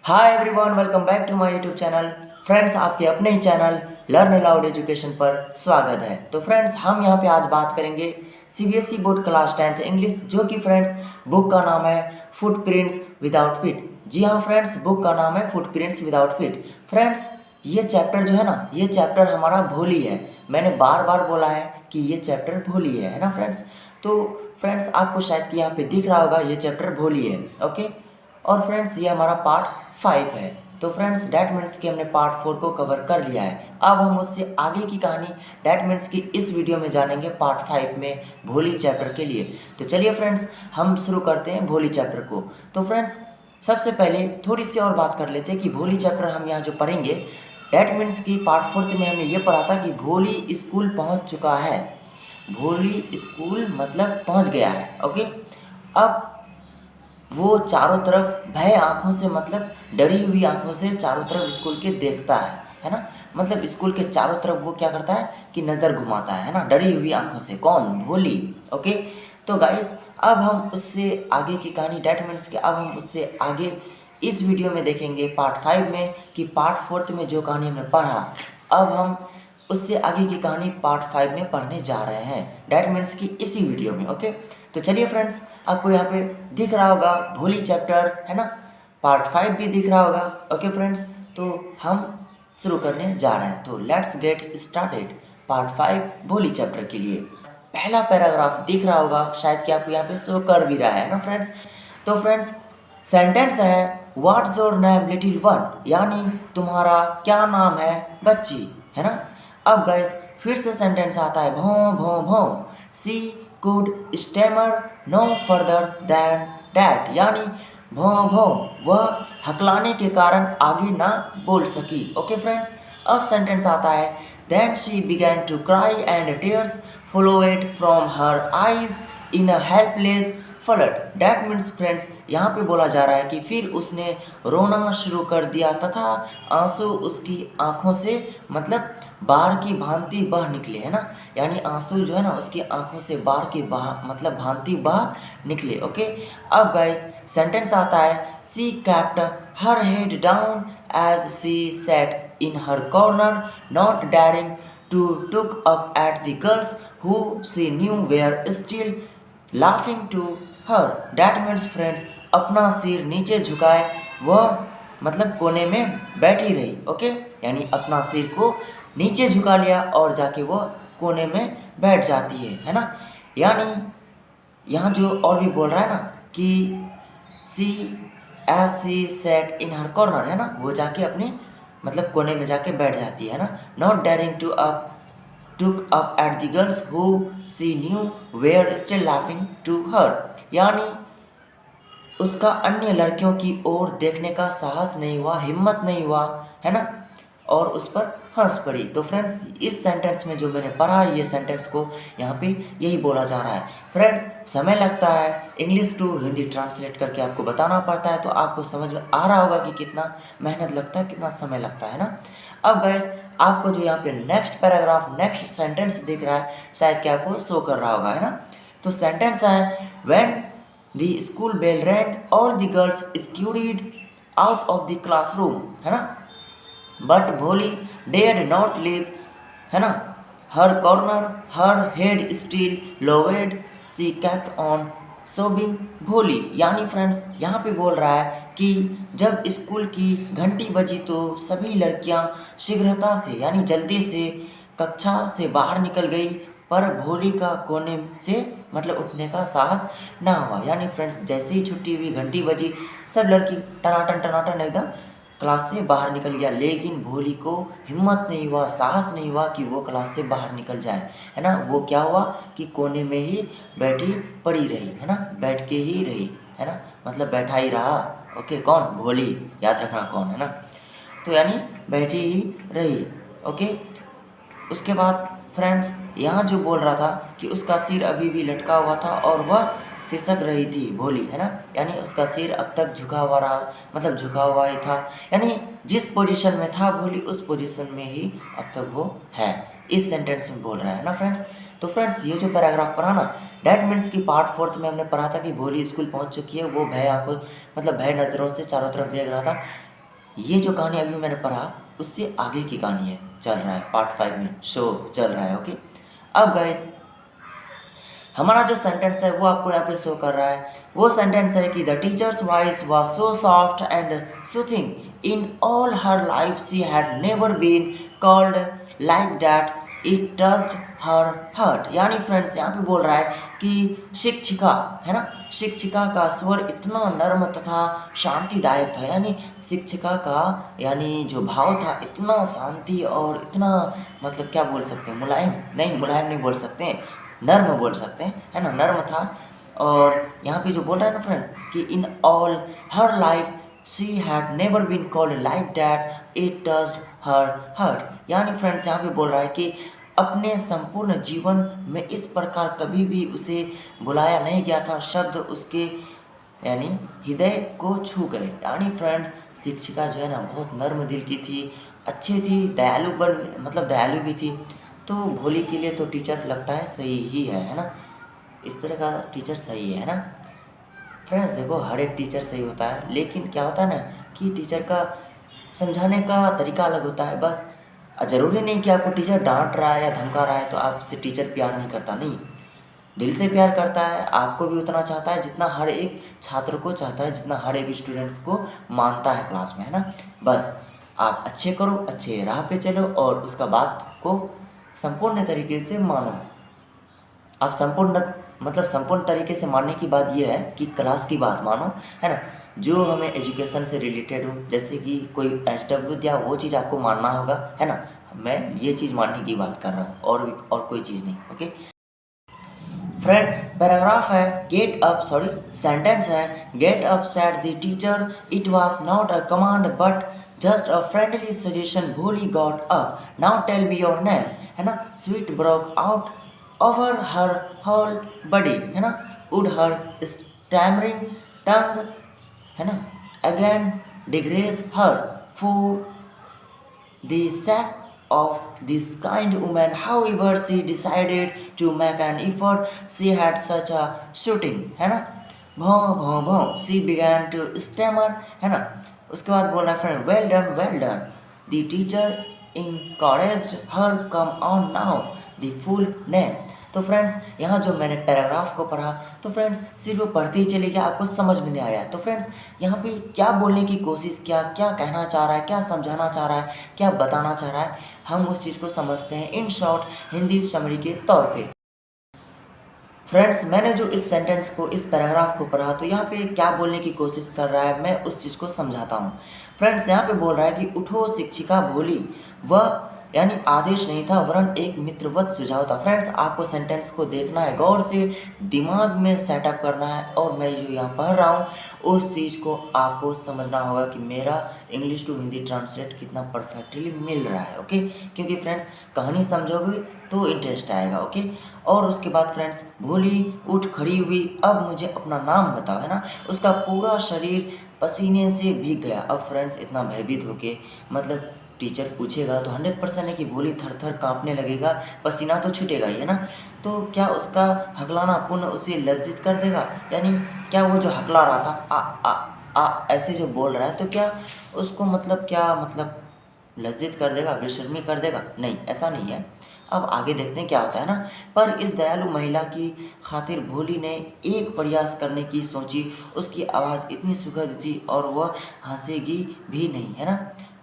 Hi everyone, welcome back to my YouTube channel. Friends, आपके अपने ही चैनल लर्न अलाउड एजुकेशन पर स्वागत है। तो फ्रेंड्स, हम यहाँ पे आज बात करेंगे CBSE board class 10th English, जो कि फ्रेंड्स बुक का नाम है फुटप्रिंट्स विदाउट फीट। जी हाँ फ्रेंड्स, बुक का नाम है फुटप्रिंट्स विदाउट फीट। फ्रेंड्स, ये चैप्टर जो है ना, ये चैप्टर हमारा भोली है। मैंने बार बार बोला है कि ये चैप्टर भोली है ना फ्रेंड्स। तो फ्रेंड्स, आपको शायद कि यहाँ पे दिख रहा होगा ये चैप्टर भोली है। ओके, और फ्रेंड्स ये हमारा पार्ट 5 है। तो फ्रेंड्स, डैट मीन्स कि हमने पार्ट 4 को कवर कर लिया है। अब हम उससे आगे की कहानी डैट मीन्स कि इस वीडियो में जानेंगे पार्ट 5 में भोली चैप्टर के लिए। तो चलिए फ्रेंड्स, हम शुरू करते हैं भोली चैप्टर को। तो फ्रेंड्स, सबसे पहले थोड़ी सी और बात कर लेते हैं कि भोली चैप्टर हम यहाँ जो पढ़ेंगे, डैट मीन्स कि पार्ट 4 में हमने ये पढ़ा था कि भोली स्कूल पहुँच चुका है। भोली स्कूल मतलब पहुँच गया है। ओके, अब वो चारों तरफ भय आंखों से मतलब डरी हुई आंखों से चारों तरफ स्कूल के देखता है ना। मतलब स्कूल के चारों तरफ वो क्या करता है कि नज़र घुमाता है ना, डरी हुई आंखों से। कौन? भोली। ओके, तो गाइस, अब हम उससे आगे की कहानी डैट मीन्स कि अब हम उससे आगे इस वीडियो में देखेंगे पार्ट 5 में कि पार्ट 4 में जो कहानी हमने पढ़ा, अब हम उससे आगे की कहानी पार्ट 5 में पढ़ने जा रहे हैं। डैट मीन्स कि इसी वीडियो में। ओके, तो चलिए फ्रेंड्स, आपको यहाँ पे दिख रहा होगा भोली चैप्टर है ना, पार्ट 5 भी दिख रहा होगा। ओके फ्रेंड्स, तो हम शुरू करने जा रहे हैं। तो लेट्स गेट स्टार्टेड पार्ट 5 भोली चैप्टर के लिए। पहला पैराग्राफ दिख रहा होगा, शायद कि आपको यहाँ पे शो कर भी रहा है ना फ्रेंड्स। तो फ्रेंड्स, सेंटेंस है what's your name little one, यानी तुम्हारा क्या नाम है बच्ची, है ना। अब गाइस, फिर से सेंटेंस आता है भों भों भों, सी could stammer no further than that, यानी भों भों, वह हकलाने के कारण आगे ना बोल सकी। ओके फ्रेंड्स, अब सेंटेंस आता है then she began to cry and tears flowed from her eyes in a helpless flood. That means friends, यहाँ पे बोला जा रहा है कि फिर उसने रोना शुरू कर दिया तथा आंसू उसकी आंखों से मतलब बाढ़ की भांति बह निकले, है ना। यानी आंसू जो है ना उसकी आंखों से बाढ़ की मतलब भांति बह निकले। ओके, अब गाइस सेंटेंस आता है she kept her head down as she sat in her corner not daring to took up at the girls who she knew were still laughing to her. That means friends, अपना सिर नीचे झुकाए वह मतलब कोने में बैठी रही। ओके, यानी अपना सिर को नीचे झुका लिया और जाके वह कोने में बैठ जाती है ना। यानी यहाँ जो और भी बोल रहा है ना कि सी as she sat in her corner, है ना, वो जाके अपने मतलब कोने में जाके बैठ जाती है ना। Not daring to up took up at the girls who she knew were still laughing to her, यानी उसका अन्य लड़कियों की ओर देखने का साहस नहीं हुआ, हिम्मत नहीं हुआ, है ना, और उस पर हंस पड़ी। तो फ्रेंड्स, इस सेंटेंस में जो मैंने पढ़ा, ये सेंटेंस को यहाँ पे यही बोला जा रहा है। फ्रेंड्स, समय लगता है इंग्लिश टू हिंदी ट्रांसलेट करके आपको बताना पड़ता है, तो आपको समझ में आ रहा होगा कि कितना मेहनत लगता है, कितना समय लगता है ना। अब गैस, आपको जो यहाँ पे नेक्स्ट पैराग्राफ नेक्स्ट सेंटेंस दिख रहा है, शायद कि आपको शो कर रहा होगा, है ना। तो सेंटेंस है when the school bell rang all the girls scurried out of the classroom, है ना, but Bholi dared not leave, है ना, her corner, her head still lowered, she kept on sobbing Bholi. यानी फ्रेंड्स, यहाँ पे बोल रहा है कि जब स्कूल की घंटी बजी तो सभी लड़कियां शीघ्रता से यानी जल्दी से कक्षा से बाहर निकल गई, पर भोली का कोने से मतलब उठने का साहस ना हुआ। यानी फ्रेंड्स, जैसे ही छुट्टी हुई, घंटी बजी, सब लड़की टनाटन टनाटन एकदम क्लास से बाहर निकल गया, लेकिन भोली को हिम्मत नहीं हुआ, साहस नहीं हुआ कि वो क्लास से बाहर निकल जाए, है ना। वो क्या हुआ कि कोने में ही बैठी पड़ी रही, है ना, बैठ के ही रही, है ना, मतलब बैठा ही रहा। ओके, कौन? भोली, याद रखना कौन, है ना। तो यानी बैठी ही रही। ओके, उसके बाद फ्रेंड्स, यहाँ जो बोल रहा था कि उसका सिर अभी भी लटका हुआ था और वह सिसक रही थी भोली, है ना, यानी उसका सिर अब तक झुका हुआ रहा, मतलब झुका हुआ ही था, यानी जिस पोजीशन में था भोली उस पोजीशन में ही अब तक वो है। इस सेंटेंस में बोल रहा है ना फ्रेंड्स। तो फ्रेंड्स, ये जो पैराग्राफ पढ़ा ना, डैट मीन्स कि पार्ट 4 में हमने पढ़ा था कि भोली स्कूल पहुंच चुकी है, वो भय आंखों मतलब भय नज़रों से चारों तरफ देख रहा था, ये जो कहानी अभी मैंने पढ़ा उससे आगे की कहानी है, चल रहा है पार्ट 5 में शो चल रहा है। ओके, अब गाइस हमारा जो सेंटेंस है वो आपको यहाँ पे शो कर रहा है। वो सेंटेंस है कि the teacher's voice was so soft and soothing in all her life she had never been called like that it touched her heart. यानी फ्रेंड्स यहाँ पे बोल रहा है कि शिक्षिका है ना, शिक्षिका का स्वर इतना नर्म तथा शांतिदायक था। यानी शिक्षिका का यानी जो भाव था इतना शांति और इतना मतलब क्या बोल सकते हैं, मुलायम नहीं, मुलायम नहीं बोल सकते हैं, नर्म बोल सकते हैं, है ना, नर्म था। और यहाँ पे जो बोल रहा है ना फ्रेंड्स कि in all her life she had never been called like that it touched her heart. यानी फ्रेंड्स यहाँ पे बोल रहा है कि अपने संपूर्ण जीवन में इस प्रकार कभी भी उसे बुलाया नहीं गया था, शब्द उसके यानी हृदय को छू गए। यानी फ्रेंड्स शिक्षिका जो है ना बहुत नर्म दिल की थी, अच्छी थी, दयालु पर मतलब दयालु भी थी। तो भोली के लिए तो टीचर लगता है सही ही है ना, इस तरह का टीचर सही है ना। फ्रेंड्स देखो हर एक टीचर सही होता है, लेकिन क्या होता है ना कि टीचर का समझाने का तरीका अलग होता है। बस ज़रूरी नहीं कि आपको टीचर डांट रहा है या धमका रहा है तो आपसे टीचर प्यार नहीं करता, नहीं, दिल से प्यार करता है, आपको भी उतना चाहता है जितना हर एक छात्र को चाहता है, जितना हर एक स्टूडेंट्स को मानता है क्लास में, है ना। बस आप अच्छे करो, अच्छे राह पे चलो और उसका बात को संपूर्ण तरीके से मानो। आप संपूर्ण तरीके से मानने की बात यह है कि क्लास की बात मानो, है ना, जो हमें एजुकेशन से रिलेटेड हो, जैसे कि कोई HW दिया वो चीज़ आपको मानना होगा, है ना। मैं ये चीज़ मानने की बात कर रहा हूँ और कोई चीज़ नहीं। ओके फ्रेंड्स, पैराग्राफ है गेट अप, सॉरी सेंटेंस है get up said the teacher, it was not a command but just a friendly suggestion. Bholi got up, now tell me your name, है ना, sweat broke out over her whole body, है ना, would her stammering tongue, है ना, again disgrace her for the sack of this kind woman. However, she decided to make an effort. She had such a shooting, है ना, भाव भाव भाव, she began to stammer, है ना। उसके बाद बोल रहा है friend well done well done. The teacher encouraged her, come on now, the full name। तो फ्रेंड्स यहाँ जो मैंने पैराग्राफ को पढ़ा तो फ्रेंड्स सिर्फ वो पढ़ते ही चले गया, आपको समझ में नहीं आया। तो फ्रेंड्स यहाँ पे क्या बोलने की कोशिश किया, क्या कहना चाह रहा है, क्या समझाना चाह रहा है, क्या बताना चाह रहा है, हम उस चीज़ को समझते हैं इन शॉर्ट हिंदी समरी के तौर पे। फ्रेंड्स मैंने जो इस सेंटेंस को, इस पैराग्राफ को पढ़ा तो यहाँ पे क्या बोलने की कोशिश कर रहा है मैं उस चीज़ को समझाता हूँ। फ्रेंड्स यहाँ पे बोल रहा है कि उठो शिक्षिका भोली, वह यानी आदेश नहीं था वरन एक मित्रवत सुझाव था। फ्रेंड्स आपको सेंटेंस को देखना है, गौर से दिमाग में सेटअप करना है और मैं जो यहाँ पढ़ रहा हूँ उस चीज़ को आपको समझना होगा कि मेरा इंग्लिश टू हिंदी ट्रांसलेट कितना परफेक्टली मिल रहा है। ओके, क्योंकि फ्रेंड्स कहानी समझोगे तो इंटरेस्ट आएगा। ओके, और उसके बाद फ्रेंड्स भोली उठ खड़ी हुई, अब मुझे अपना नाम बताओ, है ना। उसका पूरा शरीर पसीने से भीग गया। अब फ्रेंड्स इतना भयभीत होके मतलब टीचर पूछेगा तो 100% है कि भोली थर थर काँपने लगेगा, पसीना तो छूटेगा ही, है ना। तो क्या उसका हकलाना पुनः उसे लज्जित कर देगा, यानी क्या वो जो हकला रहा था आ ऐसे जो बोल रहा है तो क्या उसको मतलब क्या मतलब लज्जित कर देगा, बेशर्मी कर देगा? नहीं, ऐसा नहीं है। अब आगे देखते हैं क्या होता है ना। पर इस दयालु महिला की खातिर भोली ने एक प्रयास करने की सोची। उसकी आवाज़ इतनी सुखद थी और वह हंसेगी भी नहीं, है ना।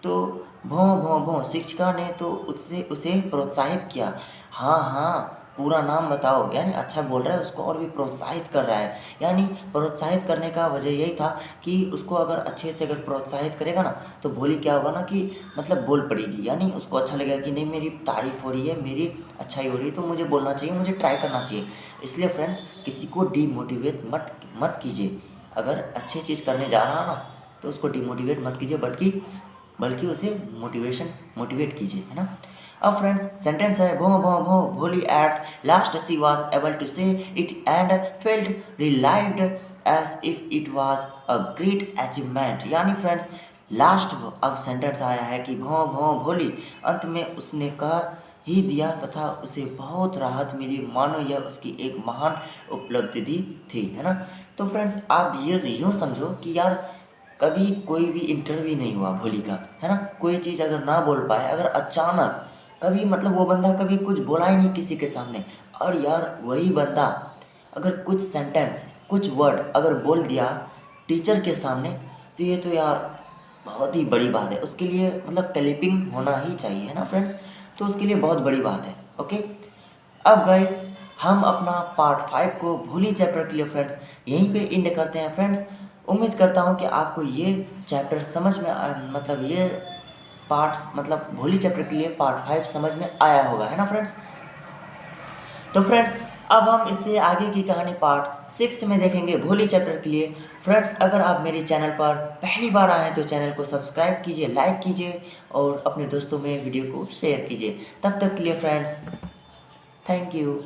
तो भों भों भों शिक्षिका ने तो उससे उसे प्रोत्साहित किया। हाँ हाँ, पूरा नाम बताओ, यानी अच्छा बोल रहा है उसको और भी प्रोत्साहित कर रहा है। यानी प्रोत्साहित करने का वजह यही था कि उसको अगर अच्छे से अगर प्रोत्साहित करेगा ना तो भोली क्या होगा ना कि मतलब बोल पड़ेगी, यानी उसको अच्छा लगेगा कि नहीं मेरी तारीफ़ हो रही है, मेरी अच्छाई हो रही है तो मुझे बोलना चाहिए, मुझे ट्राई करना चाहिए। इसलिए फ्रेंड्स किसी को डीमोटिवेट मत कीजिए। अगर अच्छी चीज़ करने जा रहा ना तो उसको डीमोटिवेट मत कीजिए, बल्कि उसे मोटिवेट कीजिए, है ना। अब फ्रेंड्स सेंटेंस है भो भो भो Bholi at last she was able to say it and felt relieved as if it was a great achievement. यानी फ्रेंड्स लास्ट अब सेंटेंस आया है कि भो भो भोली, अंत में उसने कह ही दिया तथा उसे बहुत राहत मिली, मानो यह उसकी एक महान उपलब्धि थी, है ना। तो फ्रेंड्स आप ये यूँ समझो कि यार कभी कोई भी इंटरव्यू नहीं हुआ भोली का, है ना। कोई चीज़ अगर ना बोल पाए, अगर अचानक कभी मतलब वो बंदा कभी कुछ बोला ही नहीं किसी के सामने, और यार वही बंदा अगर कुछ सेंटेंस, कुछ वर्ड अगर बोल दिया टीचर के सामने, तो ये तो यार बहुत ही बड़ी बात है। उसके लिए मतलब क्लिपिंग होना ही चाहिए, है ना फ्रेंड्स। तो उसके लिए बहुत बड़ी बात है। ओके, अब गाइस हम अपना पार्ट 5 को भोली चैप्टर के लिए फ्रेंड्स यहीं पे एंड करते हैं फ्रेंड्स। उम्मीद करता हूँ कि आपको ये चैप्टर समझ में मतलब ये पार्ट्स मतलब भोली चैप्टर के लिए पार्ट 5 समझ में आया होगा, है ना फ्रेंड्स। तो फ्रेंड्स अब हम इससे आगे की कहानी पार्ट 6 में देखेंगे भोली चैप्टर के लिए। फ्रेंड्स अगर आप मेरे चैनल पर पहली बार आए हैं तो चैनल को सब्सक्राइब कीजिए, लाइक कीजिए और अपने दोस्तों में वीडियो को शेयर कीजिए। तब तक के लिए फ्रेंड्स थैंक यू।